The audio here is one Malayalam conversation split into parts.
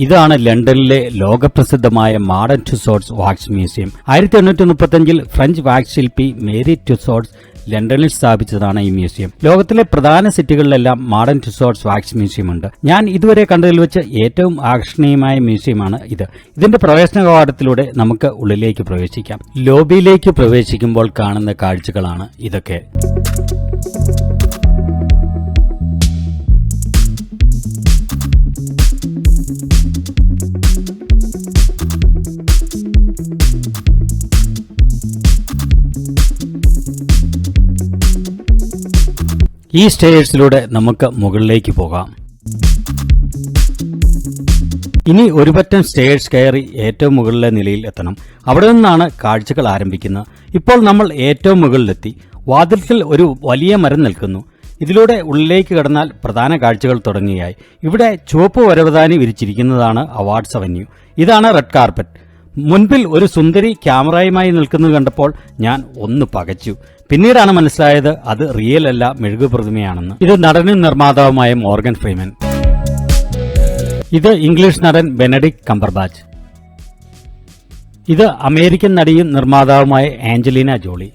ഇതാണ് ലണ്ടനിലെ ലോകപ്രസിദ്ധമായ Madame Tussauds wax museum. 1835 French wax ശില്പി മേരി ടുസോഡ്സ് ലണ്ടനിൽ സ്ഥാപിച്ചതാണ് ഈ മ്യൂസിയം. ലോകത്തിലെ പ്രധാന സിറ്റികളിലെല്ലാം മാഡം ടുസോഡ്സ് വാക്സ് മ്യൂസിയം ഉണ്ട്. ഞാൻ ഇതുവരെ കണ്ടതിൽ വെച്ച് ഏറ്റവും ആകർഷണീയമായ മ്യൂസിയമാണ് ഇത്. ഇതിന്റെ പ്രവേശന കവാടത്തിലൂടെ നമുക്ക് ഉള്ളിലേക്ക് പ്രവേശിക്കാം. ലോബിയിലേക്ക് പ്രവേശിക്കുമ്പോൾ കാണുന്ന കാഴ്ചകളാണ് ഇതൊക്കെ. ഈ സ്റ്റെയർസിലൂടെ നമുക്ക് മുകളിലേക്ക് പോകാം. ഇനി ഒരു പറ്റം സ്റ്റെയർസ് കയറി ഏറ്റവും മുകളിലെ നിലയിൽ എത്തണം. അവിടെ നിന്നാണ് കാഴ്ചകൾ ആരംഭിക്കുന്നത്. ഇപ്പോൾ നമ്മൾ ഏറ്റവും മുകളിലെത്തി. വാതിൽക്കൽ ഒരു വലിയ മരം നിൽക്കുന്നു. ഇതിലൂടെ ഉള്ളിലേക്ക് കടന്നാൽ പ്രധാന കാഴ്ചകൾ തുടങ്ങുകയായി. ഇവിടെ ചുവപ്പ് വരവധാനി വിരിച്ചിരിക്കുന്നതാണ് അവാർഡ്സ് അവന്യൂ. ഇതാണ് റെഡ് കാർപ്പറ്റ്. മുൻപിൽ ഒരു സുന്ദരി ക്യാമറയുമായി നിൽക്കുന്നത് കണ്ടപ്പോൾ ഞാൻ ഒന്ന് പകച്ചു. പിന്നീടാണ് മനസ്സിലായത് അത് റിയൽ അല്ല, മെഴുകു പ്രതിമയാണെന്ന്. ഇത് നടനും നിർമ്മാതാവുമായ മോർഗൻ ഫ്രീമൻ. ഇത് ഇംഗ്ലീഷ് നടൻ ബെനഡിക്ട് കംബർബാച്ച്. ഇത് അമേരിക്കൻ നടിയും നിർമ്മാതാവുമായ ആഞ്ചലീന ജോളി.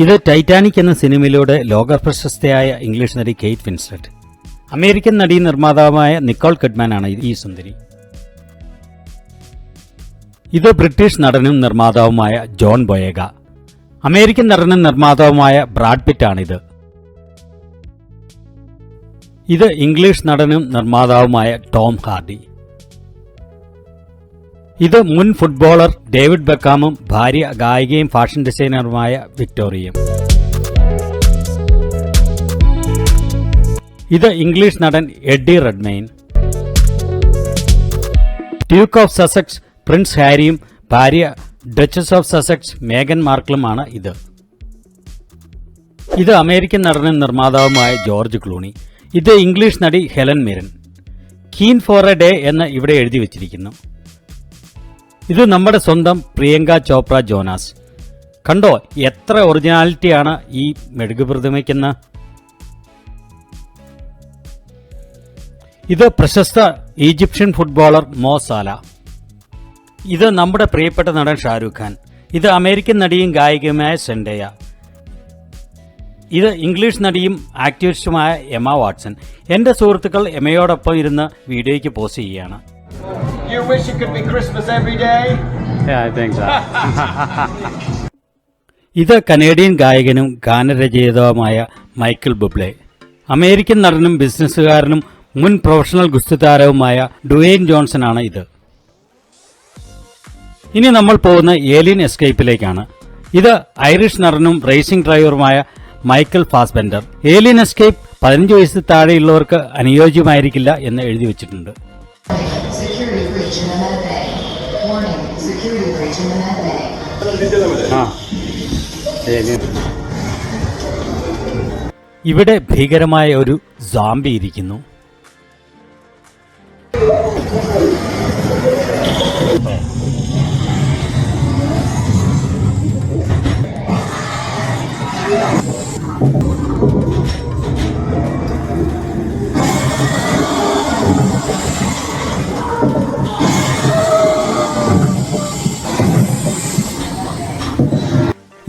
ഇത് ടൈറ്റാനിക് എന്ന സിനിമയിലൂടെ ലോകപ്രശസ്തയായ ഇംഗ്ലീഷ് നടി കെയ്റ്റ് വിൻസ്ലെറ്റ്. അമേരിക്കൻ നടിയും നിർമ്മാതാവുമായ നിക്കോൾ കിഡ്മാനാണ് ഈ സുന്ദരി. ഇത് ബ്രിട്ടീഷ് നടനും നിർമ്മാതാവുമായ ജോൺ ബൊയേഗ. അമേരിക്കൻ നടനും നിർമ്മാതാവുമായ ബ്രാഡ് പിറ്റാണിത്. ഇത് ഇംഗ്ലീഷ് നടനും നിർമ്മാതാവുമായ ടോം ഹാർഡി. ഇത് മുൻ ഫുട്ബോളർ ഡേവിഡ് ബെക്കാമും ഭാര്യ ഗായികയും ഫാഷൻ ഡിസൈനറുമായ വിക്ടോറിയയും. ഇത് ഇംഗ്ലീഷ് നടൻ Eddie Redmayne. Duke of Sussex Prince ഹാരിയും ഭാര്യ ഡച്ചസ് ഓഫ് സസെക്സ് മേഗൻ മാർക്കിളുമാണ് ഇത്. ഇത് അമേരിക്കൻ നടനും നിർമ്മാതാവുമായ ജോർജ് ക്ലൂണി. ഇത് ഇംഗ്ലീഷ് നടി Helen Mirren. Queen for a day എന്ന് ഇവിടെ എഴുതി വച്ചിരിക്കുന്നു. ഇത് നമ്മുടെ സ്വന്തം പ്രിയങ്ക ചോപ്ര ജോനാസ്. കണ്ടോ എത്ര ഒറിജിനാലിറ്റിയാണ് ഈ മെഴുകു പ്രതിമയ്ക്കെന്ന്. ഇത് പ്രശസ്ത ഈജിപ്ഷ്യൻ ഫുട്ബോളർ മോ സാല. ഇത് നമ്മുടെ പ്രിയപ്പെട്ട നടൻ ഷാരൂഖ് ഖാൻ. ഇത് അമേരിക്കൻ നടിയും ഗായികയുമായ സെൻഡയ. ഇത് ഇംഗ്ലീഷ് നടിയും ആക്ടിവിസ്റ്റുമായ എമ്മ വാട്സൺ. എന്റെ സുഹൃത്തുക്കൾ എമ്മയോടൊപ്പം ഇരുന്ന് വീഡിയോയ്ക്ക് പോസ്റ്റ് ചെയ്യുകയാണ്. ഇത് കനേഡിയൻ ഗായകനും ഗാനരചയിതാവുമായ മൈക്കിൾ ബുബ്ലെ. അമേരിക്കൻ നടനും ബിസിനസ്സുകാരനും മുൻ പ്രൊഫഷണൽ ഗുസ്തി താരവുമായ ഡുവേൻ ജോൺസൺ ആണ് ഇത്. ഇനി നമ്മൾ പോകുന്ന ഏലിയൻ എസ്കേപ്പിലേക്കാണ്. ഇത് ഐറിഷ് നടനും റേസിംഗ് ഡ്രൈവറുമായ മൈക്കൽ ഫാസ്ബെൻഡർ. ഏലിയൻ എസ്കേപ്പ് 15 വയസ്സിൽ താഴെയുള്ളവർക്ക് അനുയോജ്യമായിരിക്കില്ല എന്ന് എഴുതി വച്ചിട്ടുണ്ട്. ഇവിടെ ഭീകരമായ ഒരു സോംബി ഇരിക്കുന്നു.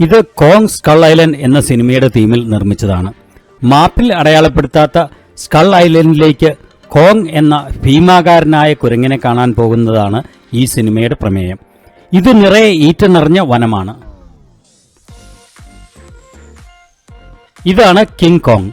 ഇത് കോങ് സ്കൾ ഐലൻഡ് എന്ന സിനിമയുടെ തീമിൽ നിർമ്മിച്ചതാണ്. മാപ്പിൽ അടയാളപ്പെടുത്താത്ത സ്കൾ ഐലൻഡിലേക്ക് കോങ് എന്ന ഭീമാകാരനായ കുരങ്ങിനെ കാണാൻ പോകുന്നതാണ് ഈ സിനിമയുടെ പ്രമേയം. ഇത് നിറയെ ഈറ്റ നിറഞ്ഞ വനമാണ്. ഇതാണ് കിങ് കോങ്.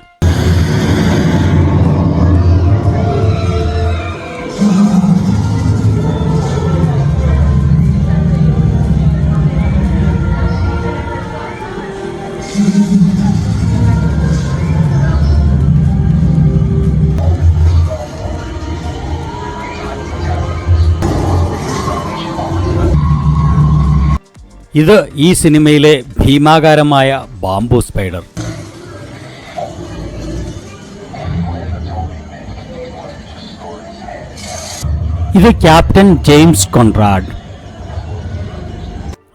ഇത് ഈ സിനിമയിലെ ഭീമാകാരമായ ബാംബു സ്പൈഡർ. ഇത് ക്യാപ്റ്റൻ ജെയിംസ് കോൺറാഡ്.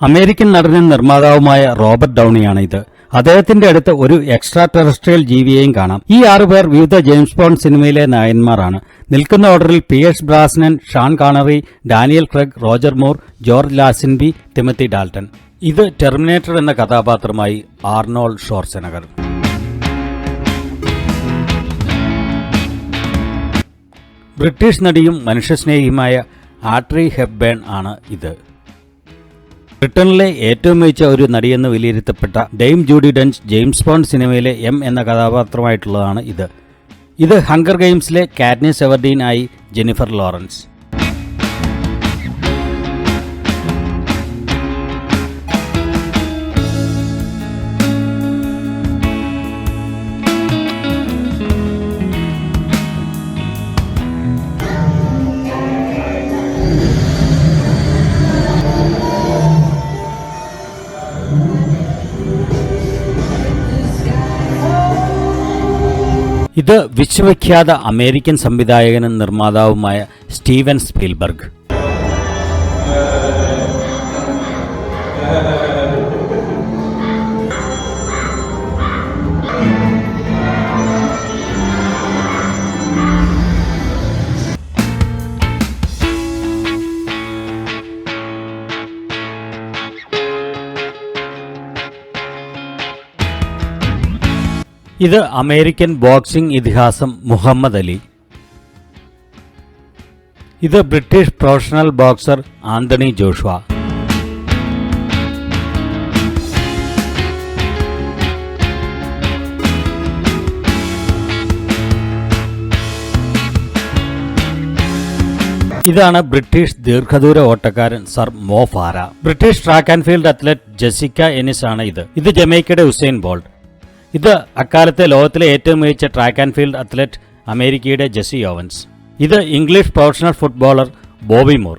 അമേരിക്കൻ നടനും നിർമ്മാതാവുമായ റോബർട്ട് ഡൗണിയാണ് ഇത്. അദ്ദേഹത്തിന്റെ അടുത്ത് ഒരു എക്സ്ട്രാ ടെറസ്ട്രിയൽ ജീവിയെയും കാണാം. ഈ 6 പേർ വിവിധ ജെയിംസ് ബോണ്ട് സിനിമയിലെ നായകന്മാരാണ്. നിൽക്കുന്ന ഓർഡറിൽ Pierce Brosnan, Sean Connery, Daniel Craig, Roger Moore, George Lazenby, Timothy Dalton. ഇത് ടെർമിനേറ്റർ എന്ന കഥാപാത്രമായി ആർണോൾഡ് ഷ്വാർസെനഗർ. ബ്രിട്ടീഷ് നടിയും മനുഷ്യസ്നേഹിയുമായ ആഡ്രി ഹെപ്ബേൺ ആണ് ഇത്. ബ്രിട്ടനിലെ ഏറ്റവും മികച്ച ഒരു നടിയെന്ന് വിലയിരുത്തപ്പെട്ട ഡെയിം ജൂഡി ഡെഞ്ച് ജെയിംസ് ബോണ്ട് സിനിമയിലെ എം എന്ന കഥാപാത്രമായിട്ടുള്ളതാണ് ഇത്. ഇത് ഹങ്കർ ഗെയിംസിലെ കാറ്റ്നിസ് എവർഡീൻ ആയി ജെനിഫർ ലോറൻസ്. ഇത് വിശ്വവിഖ്യാത അമേരിക്കൻ സംവിധായകനും നിർമ്മാതാവുമായ സ്റ്റീവൻ സ്പീൽബർഗ്. ഇത് അമേരിക്കൻ ബോക്സിംഗ് ഇതിഹാസം മുഹമ്മദ് അലി. ഇത് British professional boxer Anthony Joshua. ഇതാണ് ബ്രിട്ടീഷ് ദീർഘദൂര ഓട്ടക്കാരൻ sir Mo Farah. British track and field athlete Jessica Ennis ആണ് ഇത്. ഇത് ജമൈക്കയുടെ ഉസൈൻ ബോൾട്ട്. ഇത് അക്കാലത്തെ ലോകത്തിലെ ഏറ്റവും മികച്ച ട്രാക്ക് ആൻഡ് ഫീൽഡ് അത്ലറ്റ് അമേരിക്കയുടെ ജെസി ഓവൻസ്. ഇത് English professional footballer Bobby Moore.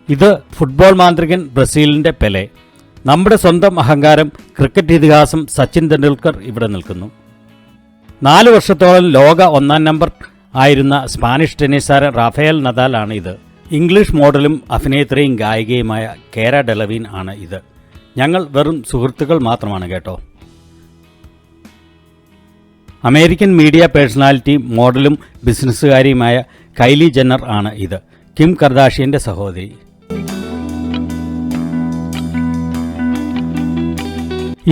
ഇത് ഫുട്ബോൾ മാന്ത്രികൻ ബ്രസീലിന്റെ പെലെ. നമ്മുടെ സ്വന്തം അഹങ്കാരം ക്രിക്കറ്റ് ഇതിഹാസം സച്ചിൻ തെണ്ടുൽക്കർ ഇവിടെ നിൽക്കുന്നു. 4 വർഷത്തോളം ലോക 1-ാം നമ്പർ ആയിരുന്ന സ്പാനിഷ് ടെന്നീസ് താരം റാഫേൽ നദാൽ ആണ് ഇത്. ഇംഗ്ലീഷ് മോഡലും അഭിനേത്രിയും ഗായികയുമായ കേര ഡെലവീൻ ആണ് ഇത്. ഞങ്ങൾ വെറും സുഹൃത്തുക്കൾ മാത്രമാണ് കേട്ടോ. അമേരിക്കൻ മീഡിയ പേഴ്സണാലിറ്റി, മോഡലും ബിസിനസ്സുകാരിയുമായ കൈലി ജെന്നർ ആണ് ഇത്. കിം കർദാഷിയന്റെ സഹോദരി.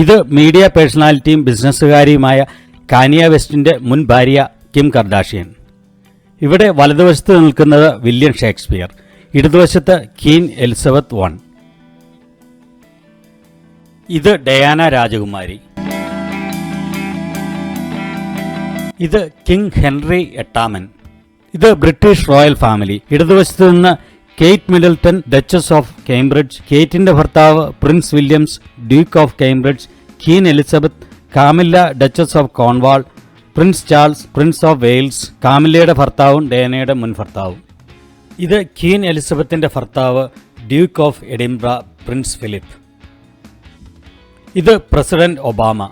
ഇത് മീഡിയ പേഴ്സണാലിറ്റിയും ബിസിനസ്സുകാരിയുമായ കാനിയ വെസ്റ്റിന്റെ മുൻ ഭാര്യ കിം കർദാഷിയൻ. ഇവിടെ വലതുവശത്ത് നിൽക്കുന്നത് വില്യം ഷേക്സ്പിയർ, ഇടതുവശത്ത് ക്വീൻ എലിസബത്ത് I. ഇത് ഡയാന രാജകുമാരി. ഇത് കിങ് ഹെൻറി 8ാമൻ. ഇത് ബ്രിട്ടീഷ് റോയൽ ഫാമിലി. ഇടതുവശത്ത് നിന്ന് Kate Middleton, Duchess of Cambridge, കേറ്റിന്റെ ഭർത്താവ് Prince Williams, Duke of Cambridge, Queen Elizabeth, Camilla Duchess of Cornwall, Prince Charles, Prince of Wales, കാമില്ലയുടെ ഭർത്താവും ഡയാനയുടെ മുൻ ഭർത്താവും. ഇത് ക്വീൻ എലിസബത്തിന്റെ ഭർത്താവ് Duke of Edinburgh, Prince Philip. ഇത് പ്രസിഡന്റ് ഒബാമ.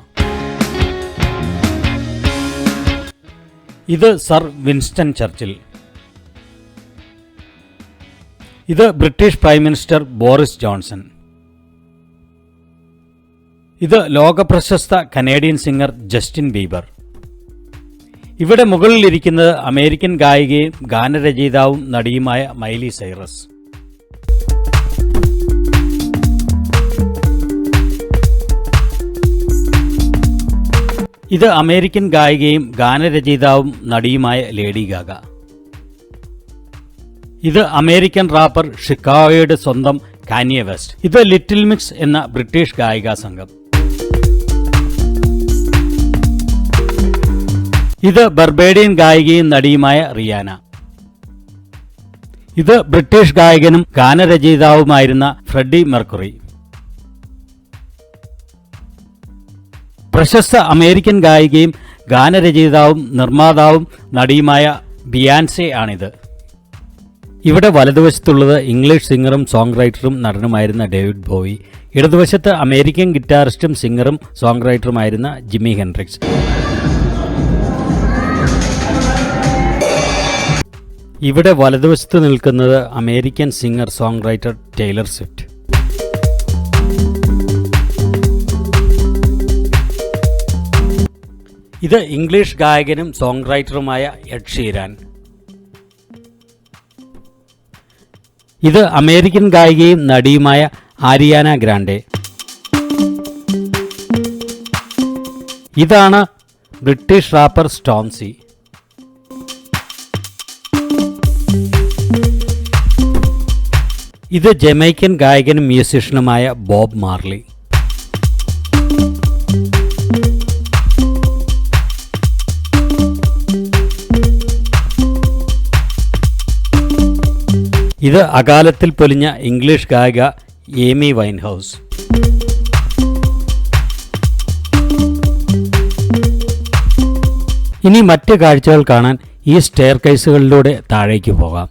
ഇത് സർ വിൻസ്റ്റൺ ചർച്ചിൽ. ഇത് British Prime Minister Boris Johnson. ഇത് ലോകപ്രശസ്ത കനേഡിയൻ സിംഗർ ജസ്റ്റിൻ ബീബർ. ഇവിടെ മുകളിലിരിക്കുന്നത് അമേരിക്കൻ ഗായികയും ഗാനരചയിതാവും നടിയുമായ മൈലി സൈറസ്. ഇത് അമേരിക്കൻ ഗായികയും ഗാനരചയിതാവും നടിയുമായ ലേഡി ഗാഗ. ഇത് അമേരിക്കൻ റാപ്പർ ഷിക്കാഗോയുടെ സ്വന്തം കാനിയ വെസ്റ്റ്. ഇത് ലിറ്റിൽ മിക്സ് എന്ന ബ്രിട്ടീഷ് ഗായികാ സംഘം. ഇത് ബർബേഡിയൻ ഗായികയും നടിയുമായ റിയാന. ഇത് ബ്രിട്ടീഷ് ഗായകനും ഗാനരചയിതാവുമായിരുന്ന ഫ്രെഡി മെർക്കുറി. പ്രശസ്ത അമേരിക്കൻ ഗായികയും ഗാനരചയിതാവും നിർമ്മാതാവും നടിയുമായ ബിയാൻസെ ആണിത്. ഇവിടെ വലതുവശത്തുള്ളത് ഇംഗ്ലീഷ് സിംഗറും സോങ് റൈറ്ററും നടനുമായിരുന്ന ഡേവിഡ് ബോവി. ഇടതുവശത്ത് അമേരിക്കൻ ഗിറ്റാറിസ്റ്റും സിംഗറും സോങ് റൈറ്ററുമായിരുന്ന ജിമ്മി ഹെൻഡ്രിക്സ്. ഇവിടെ വലതുവശത്ത് നിൽക്കുന്നത് American singer song writer Taylor Swift. ഇത് ഇംഗ്ലീഷ് ഗായകനും സോങ് റൈറ്ററുമായ എഡ് ഷീരാൻ. ഇത് അമേരിക്കൻ ഗായികയും നടിയുമായ ആരിയാന ഗ്രാൻഡെ. ഇതാണ് ബ്രിട്ടീഷ് റാപ്പർ സ്റ്റോംസി. ഇത് ജമൈക്കൻ ഗായകനും മ്യൂസിഷ്യനുമായ ബോബ് മാർലി. ഇത് അകാലത്തിൽ പൊലിഞ്ഞ ഇംഗ്ലീഷ് ഗായിക ഏമി വൈൻഹൗസ്. ഇനി മറ്റ് കാഴ്ചകൾ കാണാൻ ഈ സ്റ്റെയർ കേസുകളിലൂടെ താഴേക്ക് പോകാം.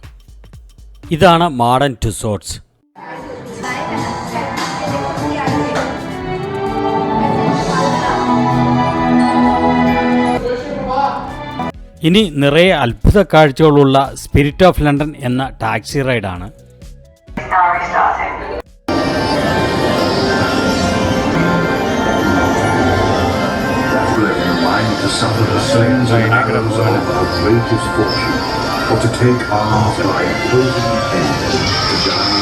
ഇതാണ് മാഡം ടുസോഡ്സ്. ഇനി നിറയെ അത്ഭുത കാഴ്ചകളുള്ള സ്പിരിറ്റ് ഓഫ് ലണ്ടൻ എന്ന taxi റൈഡാണ്. To suffer the slings and arrows of our greatest fortune, or to take arms by opposing enemies to die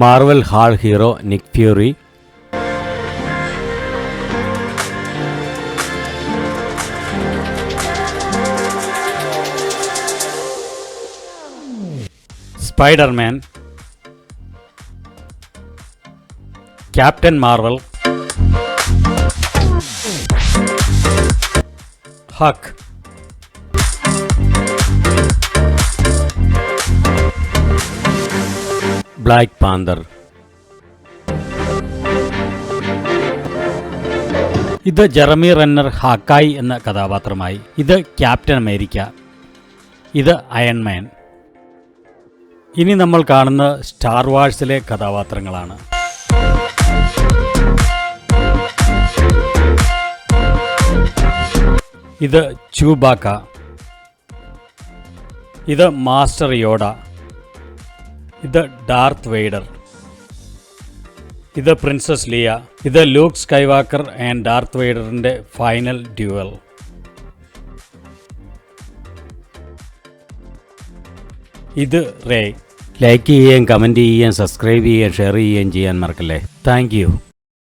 Marvel hall hero Nick Fury, Spiderman, Captain Marvel, Hulk, Black Panther, ഇത് ജെറമി റെന്നർ ഹാക്കായി എന്ന കഥാപാത്രമായി. ഇത് ക്യാപ്റ്റൻ അമേരിക്ക. ഇത് അയൺമാൻ. ഇനി നമ്മൾ കാണുന്ന സ്റ്റാർ വാഴ്സിലെ കഥാപാത്രങ്ങളാണ്. ഇത് ചൂബാക്ക. ഇത് മാസ്റ്റർ യോഡ. ഇത് ഡാർത്ത് വെയ്ഡർ. ഇത് പ്രിൻസസ് ലിയ. ഇത് ലൂക്ക് സ്കൈവാക്കർ ആൻഡ് ഡാർത്ത് വെയ്ഡറിൻ്റെ ഫൈനൽ ഡ്യുവൽ. ഇത് റേ. ലൈക്ക് ചെയ്യുകയും കമൻറ്റ് ചെയ്യുകയും സബ്സ്ക്രൈബ് ചെയ്യുകയും ഷെയർ ചെയ്യുകയും ചെയ്യാൻ മറക്കല്ലേ. Thank you.